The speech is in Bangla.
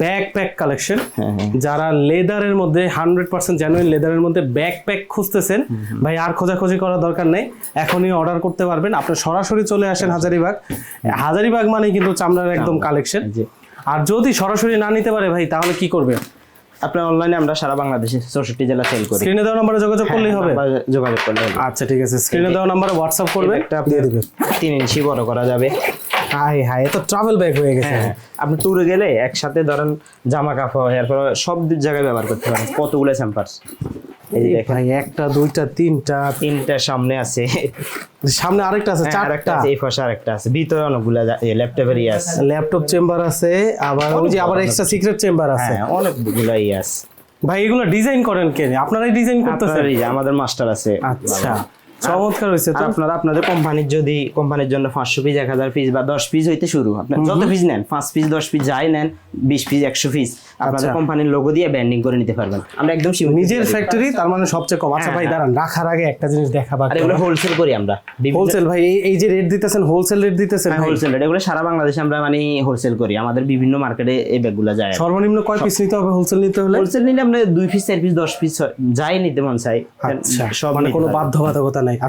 Backpack collection. যারা লেদারের মধ্যে 100% জেনুইন লেদারের মধ্যে ব্যাকপ্যাক খুঁজতেছেন ভাই, আর খোঁজাখুঁজি করার দরকার নেই, এখনই অর্ডার করতে পারবেন। আপনি সরাসরি চলে আসেন হাজারীবাগ। হাজারীবাগ মানে কিন্তু চামড়ার একদম কালেকশন। আর যদি সরাসরি না নিতে পারে ভাই, তাহলে কি করবে? আপনার অনলাইনে আমরা সারা বাংলাদেশে 64 জেলা সেল করি। স্ক্রিনে দেওয়া নম্বরে যোগাযোগ করলেই হবে। যোগাযোগ করলে হবে। আচ্ছা ঠিক আছে, স্ক্রিনে দেওয়া নম্বরে হোয়াটসঅ্যাপ করবে, একটা দিয়ে দিবেন 3 ইঞ্চি বড় করা যাবে। হাই হাই, এত ট্রাভেল ব্যাগ হয়ে গেছে। আপনি ট্যুরে গেলে একসাথে ধরেন জামা কাপড় এরপর সব জায়গায় ব্যবহার করতে পারেন। কতগুলো স্যাম্পার্স, এই যে দেখেন, ভাই একটা দুইটা তিনটা সামনে আছে, সামনে আরেকটা আছে, আরেকটা চারটা। আছে, এই পাশে আরেকটা আছে, ভিতরে অনেকগুলো ল্যাপটপের আছে, ল্যাপটপ চেম্বার আছে, আবার ওই যে আবার এক্সট্রা সিক্রেট চেম্বার আছে। হ্যাঁ অনেকগুলো আছে। ভাই এগুলো ডিজাইন করেন কে? আপনারাই ডিজাইন করতেছেন? আমাদের মাস্টার আছে। আচ্ছা চমৎকার হয়েছে তো। আপনারা আপনাদের কোম্পানির জন্য 500 পিস 1000 পিস বা 10 পিস হইতে শুরু। আপনার যত পিস নেন, 5 পিস 10 পিস যাই নেন, 20 পিস 100 পিস, আপনাদের কোম্পানির লোগো দিয়ে ব্র্যান্ডিং করে নিতে পারবেন। আমরা একদম নিজের ফ্যাক্টরি, তার মানে সবচেয়ে কম। আচ্ছা ভাই দাঁড়ান, রাখার আগে একটা জিনিস দেখাবো। আর এগুলো হোলসেল করি আমরা। হোলসেল ভাই, এই যে রেট দিতেছেন, হোলসেল রেট দিতেছেন? হোলসেল রেট, এগুলো সারা বাংলাদেশে আমরা মানে হোলসেল করি। আমাদের বিভিন্ন মার্কেটে এই ব্যাগগুলো যায়। সর্বনিম্ন কয় পিস নিতে হবে হোলসেল নিতে হলে? হোলসেল নিলে আমরা 2 পিস 4 পিস 10 পিস যাই নিতে মন চাই। আচ্ছা, সব মানে কোনো বাধ্যবাধকতা নাই।